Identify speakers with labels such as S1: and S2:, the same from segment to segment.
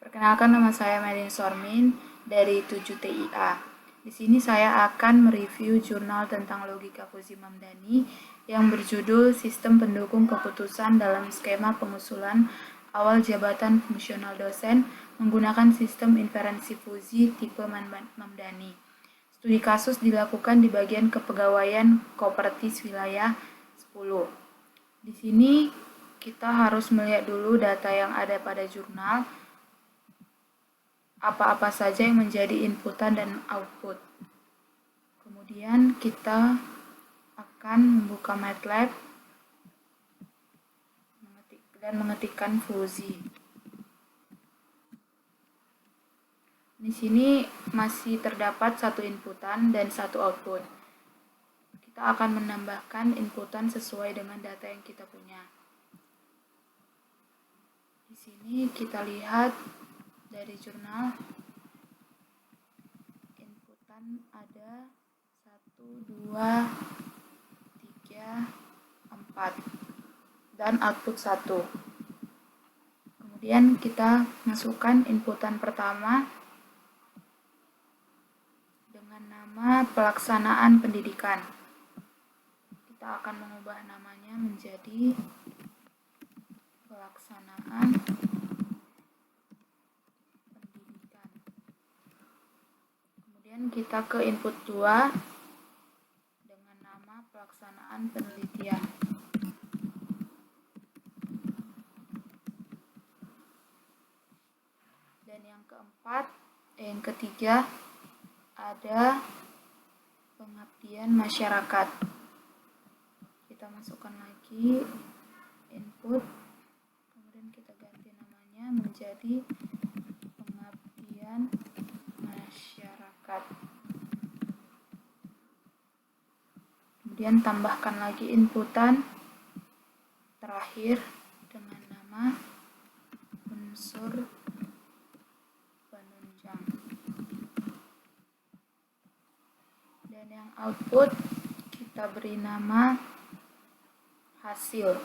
S1: Perkenalkan, nama saya Melin Sormin dari 7TIA. Di sini saya akan mereview jurnal tentang logika Fuzzy Mamdani yang berjudul Sistem Pendukung Keputusan dalam Skema Pengusulan Awal Jabatan Fungsional Dosen menggunakan Sistem Inferensi Fuzzy tipe Mamdani. Studi kasus dilakukan di bagian kepegawaian Kopertis Wilayah 10. Di sini kita harus melihat dulu data yang ada pada jurnal, apa-apa saja yang menjadi inputan dan output. Kemudian kita akan membuka MATLAB dan mengetikkan Fuzzy. Di sini masih terdapat satu inputan dan satu output. Kita akan menambahkan inputan sesuai dengan data yang kita punya. Di sini kita lihat dari jurnal, inputan ada 1, 2, 3, 4 dan output 1. Kemudian kita masukkan inputan pertama dengan nama pelaksanaan pendidikan. Kita akan mengubah namanya menjadi pelaksanaan pendidikan. Kemudian kita ke input 2 dengan nama pelaksanaan penelitian. Dan yang ketiga ada pengabdian masyarakat. Kita masukkan lagi input, kemudian kita ganti namanya menjadi pengabdian masyarakat. Kemudian tambahkan lagi inputan terakhir dengan nama unsur penunjang. Dan yang output kita beri nama hasil.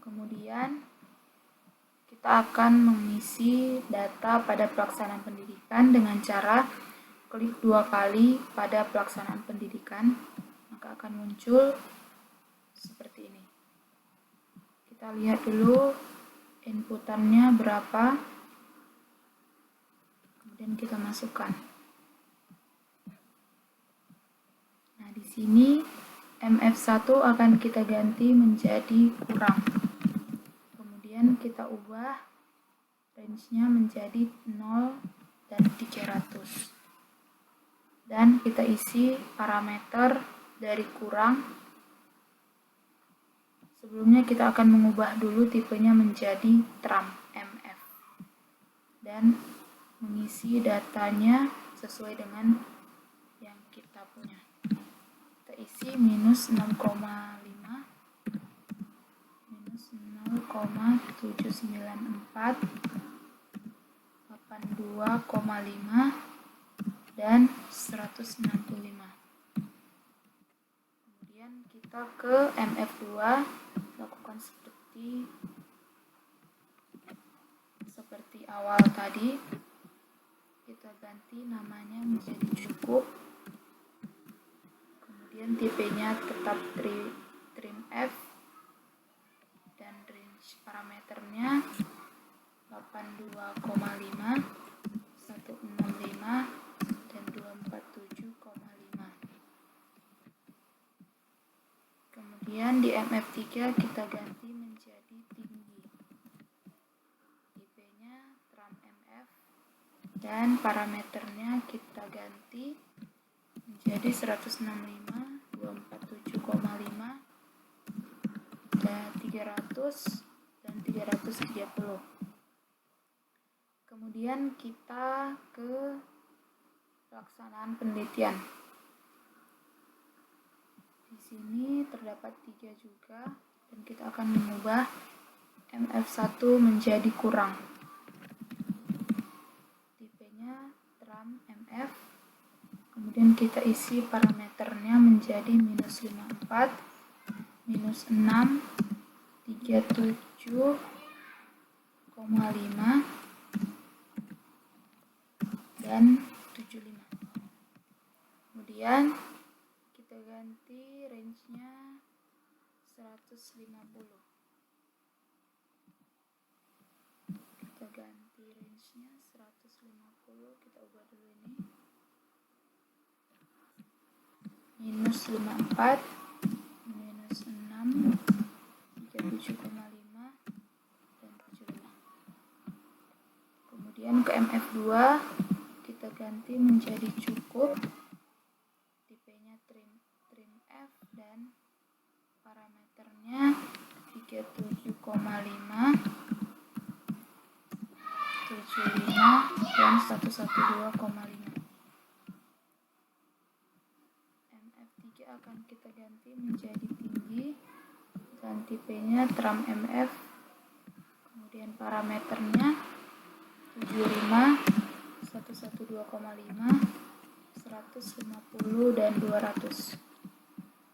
S1: Kemudian kita akan mengisi data pada pelaksanaan pendidikan dengan cara klik 2 kali pada pelaksanaan pendidikan, maka akan muncul seperti ini. Kita lihat dulu inputannya berapa, kemudian kita masukkan. Nah, di sini MF1 akan kita ganti menjadi kurang. Kemudian kita ubah range-nya menjadi 0 dan 300. Dan kita isi parameter dari kurang. Sebelumnya kita akan mengubah dulu tipenya menjadi TRAM MF. Dan mengisi datanya sesuai dengan yang kita punya. Kita isi minus 6,5, minus 0,794, 82,5, dan 165. Kemudian kita ke MF2, lakukan seperti awal tadi. Kita ganti namanya menjadi cukup. Kemudian tipenya tetap trim F dan range parameternya 82,5, 165, dan 247,5. Kemudian di MF3 kita ganti menjadi tinggi. Tipenya TRAM MF dan parameternya kita ganti menjadi 165, 247,5, dan 300 dan 330. Kemudian kita ke pelaksanaan penelitian. Di sini terdapat 3 juga, dan kita akan mengubah MF1 menjadi kurang. Tipenya TRAM MF. Kemudian kita isi parameternya menjadi minus 54, minus 6, 37,5 dan 75. Kemudian kita ganti range-nya 150. Kita ganti range-nya 150, kita ubah dulu ini. Minus 54, minus 6, 37,5 dan 75. Kemudian ke MF2 kita ganti menjadi cukup, tipenya trim F dan parameternya 37,5, 75 dan 112,5. MF3 akan kita ganti menjadi tinggi, ganti P-nya tram MF, kemudian parameternya 75, 112,5, 150 dan 200.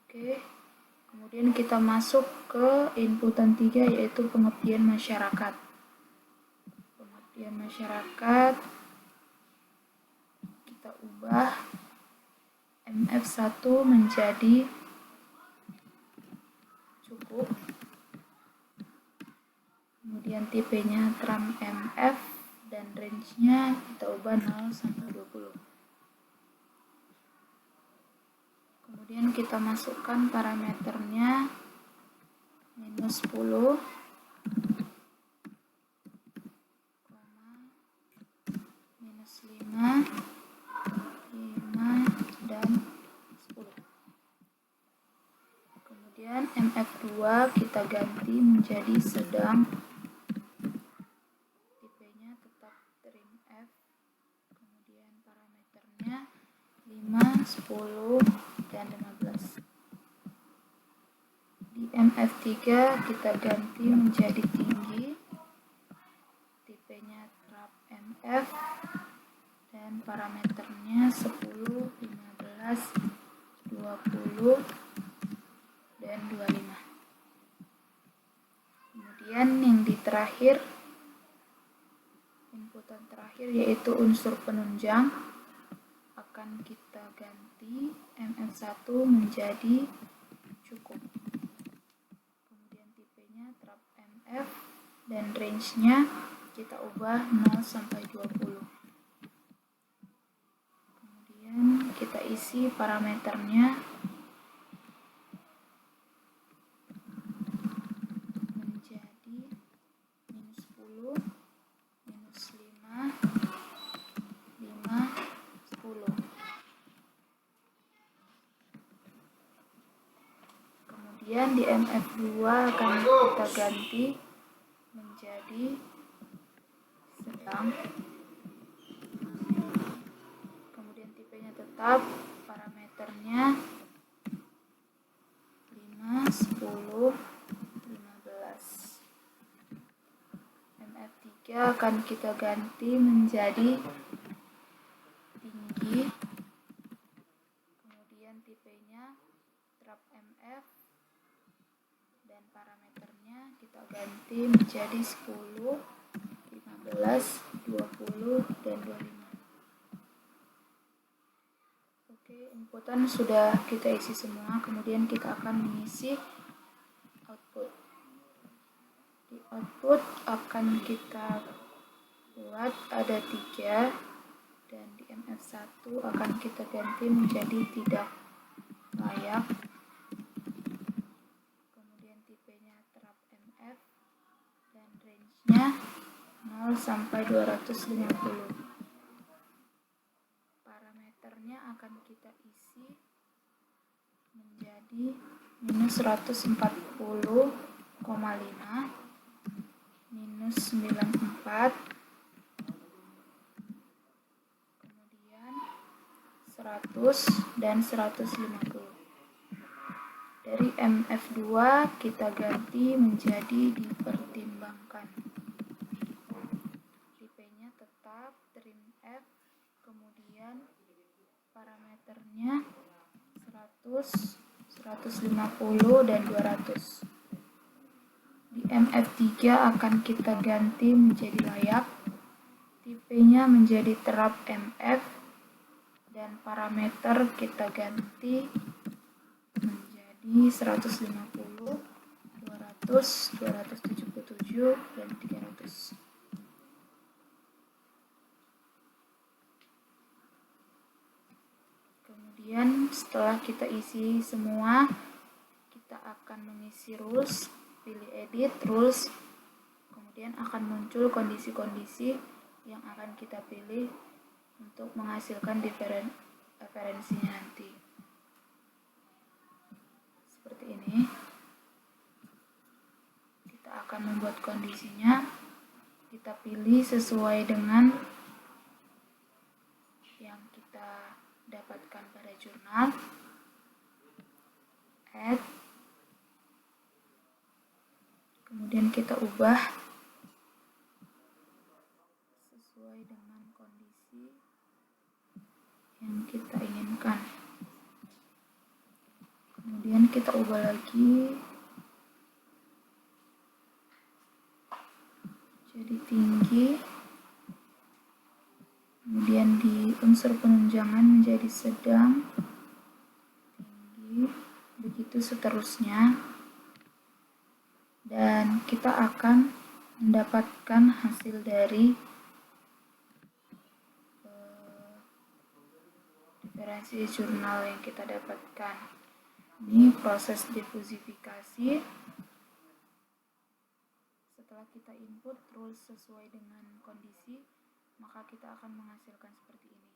S1: Oke. Kemudian kita masuk ke inputan 3, yaitu pengabdian masyarakat. Pengabdian masyarakat kita ubah MF1 menjadi cukup, kemudian tipenya tram MF dan range-nya kita ubah 0 sampai 20. Kemudian kita masukkan parameternya minus 10, minus 5, 5 dan 10. Kemudian MF2 kita ganti menjadi sedang, tipenya tetap trim F, kemudian parameternya 5, 10 dan 15. Di MF3 kita ganti menjadi tinggi, tipenya trap MF dan parameternya 10, 15, 20 dan 25. Kemudian yang di terakhir, inputan terakhir yaitu unsur penunjang, akan kita ganti MF1 menjadi cukup. Kemudian tipenya trap MF dan range-nya kita ubah 0 sampai 20. Kemudian kita isi parameternya menjadi minus 10, minus 5, 5, 10. Kemudian di MF2 akan kita ganti menjadi sedang, kemudian tipenya tetap, parameternya 5, 10, 15. MF3 akan kita ganti menjadi tinggi, kemudian tipenya trap MF dan parameternya kita ganti menjadi 10, 15, 20 dan 25. Oke, inputan sudah kita isi semua, kemudian kita akan mengisi output. Di output akan kita buat ada 3, dan di MF1 akan kita ganti menjadi tidak layak, kemudian tipenya trap MF dan range-nya 0 sampai 250. Parameternya akan kita isi menjadi minus 140,5, minus 94, kemudian 100 dan 150. Dari MF2 kita ganti menjadi dipertimbangkan. Tipenya tetap trim F, kemudian parameternya 100, 150 dan 200. Di F3 akan kita ganti menjadi layak, tipenya menjadi terap MF, dan parameter kita ganti menjadi 150, 200, 277, dan 300. Kemudian setelah kita isi semua, kita akan mengisi rules, pilih edit rules, kemudian akan muncul kondisi-kondisi yang akan kita pilih untuk menghasilkan referensinya nanti. Seperti ini. Kita akan membuat kondisinya, kita pilih sesuai dengan yang kita dapatkan pada jurnal, add, kemudian kita ubah sesuai dengan kondisi yang kita inginkan. Kemudian kita ubah lagi jadi tinggi, kemudian di unsur penunjangan menjadi sedang, tinggi, begitu seterusnya, dan kita akan mendapatkan hasil dari referensi jurnal yang kita dapatkan. Ini proses difusifikasi. Setelah kita input rules sesuai dengan kondisi, maka kita akan menghasilkan seperti ini.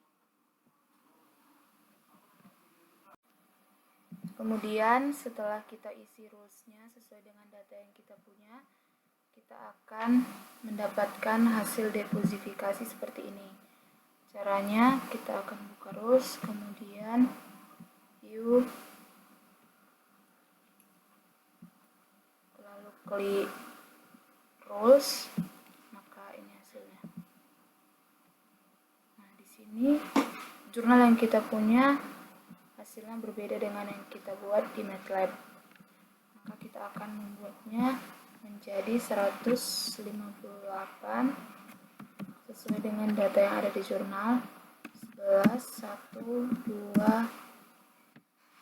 S1: Kemudian setelah kita isi rules-nya sesuai dengan data yang kita punya, kita akan mendapatkan hasil defusifikasi seperti ini. Caranya kita akan buka rules, kemudian view, lalu klik rules, maka ini hasilnya. Nah, di sini jurnal yang kita punya hasilnya berbeda dengan yang kita buat di MATLAB. Maka kita akan membuatnya menjadi 158 sesuai dengan data yang ada di jurnal. 11, 1, 2,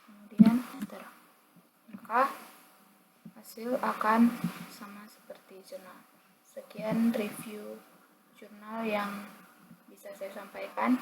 S1: kemudian enter. Maka hasil akan sama seperti jurnal. Sekian review jurnal yang bisa saya sampaikan.